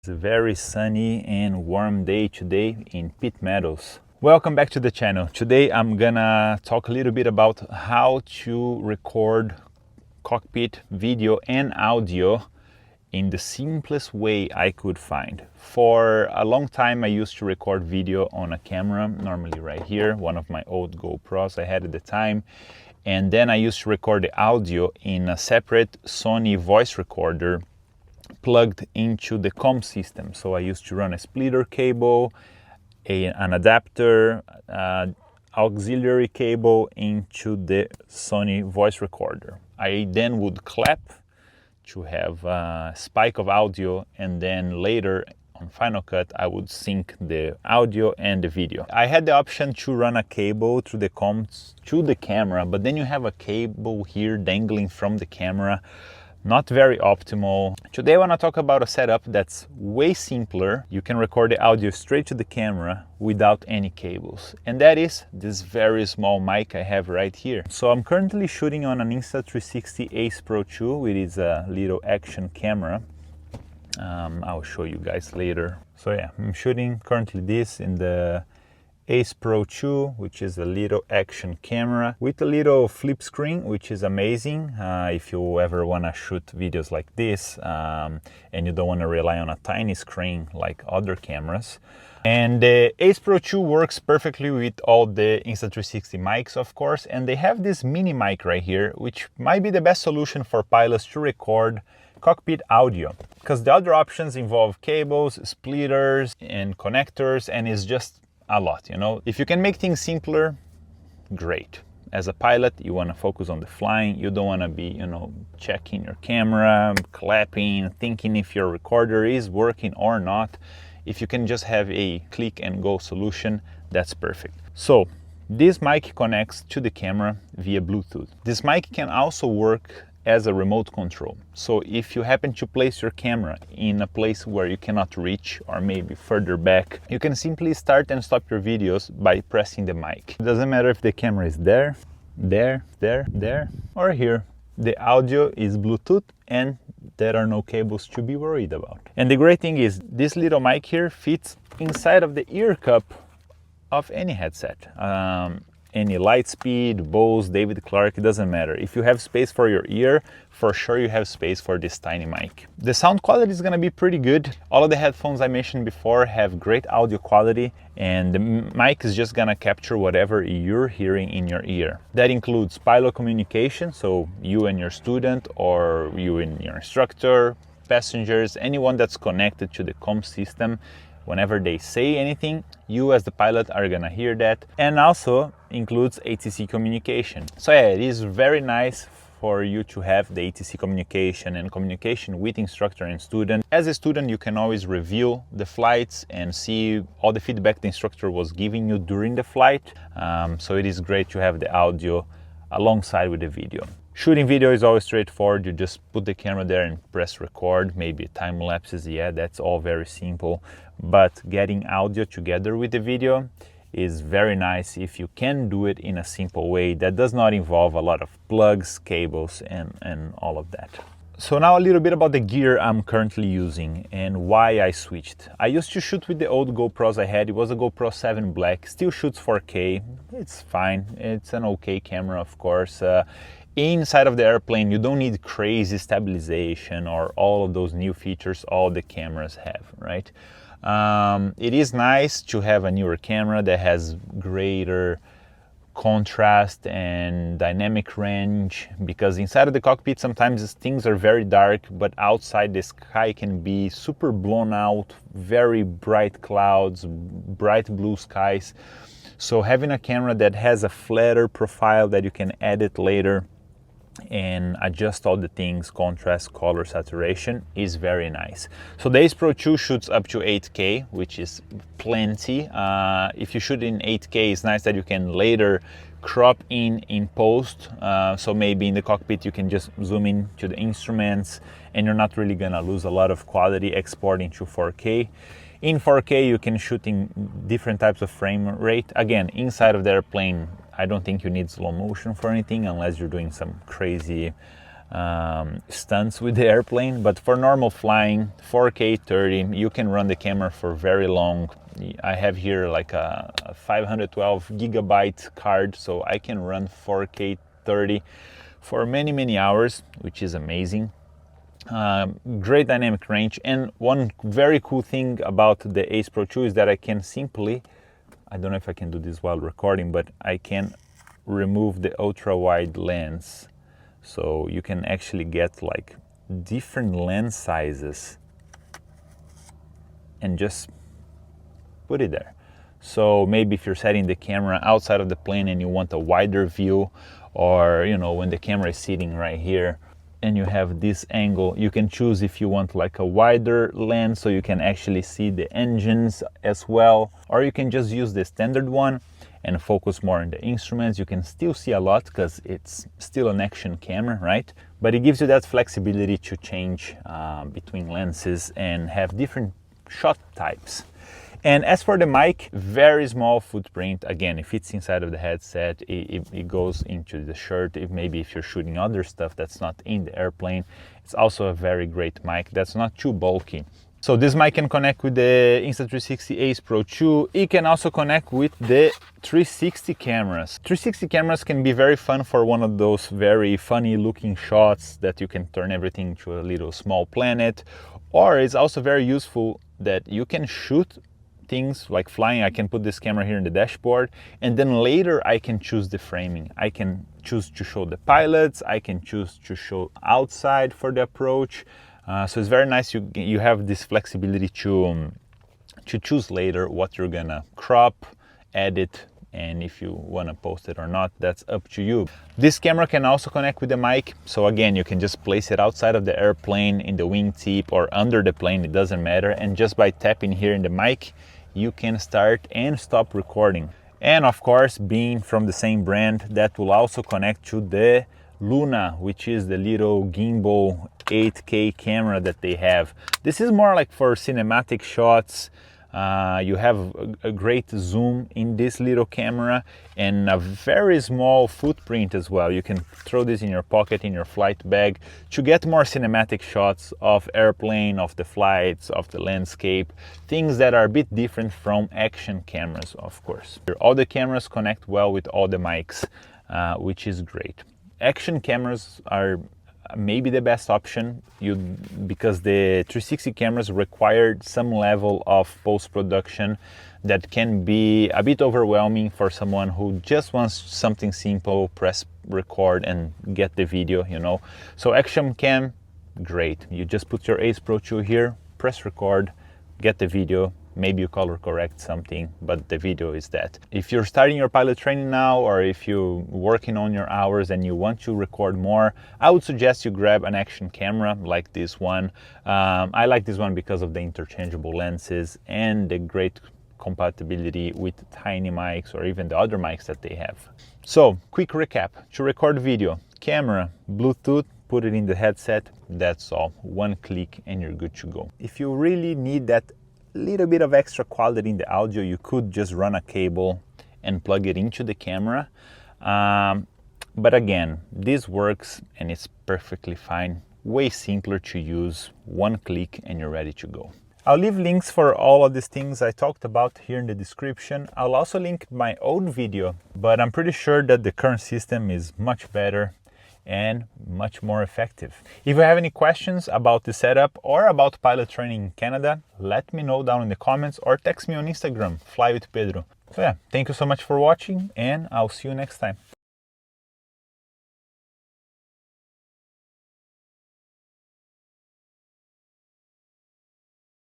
It's a very sunny and warm day today in Pitt Meadows. Welcome back to the channel. Today I'm gonna talk a little bit about how to record cockpit video and audio in the simplest way I could find. For a long time I used to record video on a camera, normally right here, one of my old GoPros I had at the time. And then I used to record the audio in a separate Sony voice recorder plugged into the comm system. So I used to run a splitter cable, an adapter, auxiliary cable into the Sony voice recorder. I then would clap to have a spike of audio, and then later on Final Cut I would sync the audio and the video. I had the option to run a cable through the comms to the camera, but then you have a cable here dangling from the camera. Not very optimal. Today I want to talk about a setup that's way simpler. You can record the audio straight to the camera without any cables. And that is this very small mic I have right here. So I'm currently shooting on an Insta360 Ace Pro 2, which is a little action camera. I'll show you guys later. So yeah, I'm shooting currently this in the Ace Pro 2, which is a little action camera with a little flip screen, which is amazing if you ever want to shoot videos like this and you don't want to rely on a tiny screen like other cameras. And the Ace Pro 2 works perfectly with all the Insta360 mics, of course, and they have this mini mic right here, which might be the best solution for pilots to record cockpit audio, because the other options involve cables, splitters, and connectors, and it's just a lot, you know. If you can make things simpler, great. As a pilot, you want to focus on the flying. You don't want to be, you know, checking your camera, clapping, thinking if your recorder is working or not. If you can just have a click and go solution, that's perfect. So this mic connects to the camera via Bluetooth. This mic can also work as a remote control. So if you happen to place your camera in a place where you cannot reach, or maybe further back, you can simply start and stop your videos by pressing the mic. It doesn't matter if the camera is there, or here. The audio is Bluetooth and there are no cables to be worried about. And the great thing is this little mic here fits inside of the ear cup of any headset. Any Lightspeed, Bose, David Clark, it doesn't matter. If you have space for your ear, for sure you have space for this tiny mic. The sound quality is gonna be pretty good. All of the headphones I mentioned before have great audio quality, and the mic is just gonna capture whatever you're hearing in your ear. That includes pilot communication, so you and your student, or you and your instructor, passengers, anyone that's connected to the comm system. Whenever they say anything, you as the pilot are gonna hear that. And also includes ATC communication. So yeah, it is very nice for you to have the ATC communication and communication with instructor and student. As a student, you can always review the flights and see all the feedback the instructor was giving you during the flight. So it is great to have the audio alongside with the video. Shooting video is always straightforward. You just put the camera there and press record, maybe time lapses, yeah, that's all very simple. But getting audio together with the video is very nice if you can do it in a simple way that does not involve a lot of plugs, cables, and all of that. So now a little bit about the gear I'm currently using and why I switched. I used to shoot with the old GoPros I had. It was a GoPro 7 Black, still shoots 4K. It's fine, it's an okay camera, of course. Inside of the airplane, you don't need crazy stabilization or all of those new features all the cameras have, right? It is nice to have a newer camera that has greater contrast and dynamic range, because inside of the cockpit sometimes things are very dark, but outside the sky can be super blown out, very bright clouds, bright blue skies. So having a camera that has a flatter profile that you can edit later and adjust all the things, contrast, color, saturation, is very nice. So the Ace Pro 2 shoots up to 8K, which is plenty. If you shoot in 8K, it's nice that you can later crop in post. So maybe in the cockpit you can just zoom in to the instruments and you're not really gonna lose a lot of quality exporting to 4K. In 4K you can shoot in different types of frame rate. Again, inside of the airplane, I don't think you need slow motion for anything unless you're doing some crazy stunts with the airplane, but for normal flying, 4K 30, you can run the camera for very long. I have here like a 512 gigabyte card, so I can run 4K 30 for many hours, which is amazing. Great dynamic range, and one very cool thing about the Ace Pro 2 is that I can simply, I don't know if I can do this while recording, but I can remove the ultra wide lens, so you can actually get like different lens sizes and just put it there. So maybe if you're setting the camera outside of the plane and you want a wider view, or you know, when the camera is sitting right here and you have this angle, you can choose if you want like a wider lens so you can actually see the engines as well, or you can just use the standard one and focus more on the instruments. You can still see a lot because it's still an action camera, right? But it gives you that flexibility to change between lenses and have different shot types. And as for the mic, very small footprint. Again, it fits inside of the headset, it goes into the shirt. Maybe if you're shooting other stuff that's not in the airplane, it's also a very great mic that's not too bulky. So this mic can connect with the Insta360 Ace Pro 2. It can also connect with the 360 cameras. 360 cameras can be very fun for one of those very funny looking shots that you can turn everything into a little small planet. Or it's also very useful that you can shoot things like flying. I can put this camera here in the dashboard, and then later I can choose the framing. I can choose to show the pilots, I can choose to show outside for the approach. So it's very nice. You have this flexibility to choose later what you're gonna crop, edit, and if you want to post it or not, that's up to you. This camera can also connect with the mic, so again, you can just place it outside of the airplane, in the wingtip, or under the plane, it doesn't matter, and just by tapping here in the mic, you can start and stop recording. And of course, being from the same brand, that will also connect to the Luna, which is the little gimbal 8K camera that they have. This is more like for cinematic shots. You have a great zoom in this little camera and a very small footprint as well. You can throw this in your pocket, in your flight bag, to get more cinematic shots of airplane, of the flights, of the landscape, things that are a bit different from action cameras, of course. All the cameras connect well with all the mics, which is great. Action cameras are maybe the best option because the 360 cameras require some level of post-production that can be a bit overwhelming for someone who just wants something simple, press record and get the video, you know. So action cam, great. You just put your Ace Pro 2 here, press record, get the video. Maybe you color correct something, but the video is that. If you're starting your pilot training now, or if you're working on your hours and you want to record more, I would suggest you grab an action camera like this one. I like this one because of the interchangeable lenses and the great compatibility with tiny mics or even the other mics that they have. So, quick recap. To record video, camera, Bluetooth, put it in the headset, that's all. One click and you're good to go. If you really need that little bit of extra quality in the audio, you could just run a cable and plug it into the camera. But again, this works and it's perfectly fine. Way simpler to use, one click and you're ready to go. I'll leave links for all of these things I talked about here in the description. I'll also link my old video, but I'm pretty sure that the current system is much better and much more effective. If you have any questions about the setup or about pilot training in Canada, let me know down in the comments or text me on Instagram, Fly with Pedro. So yeah, thank you so much for watching and I'll see you next time.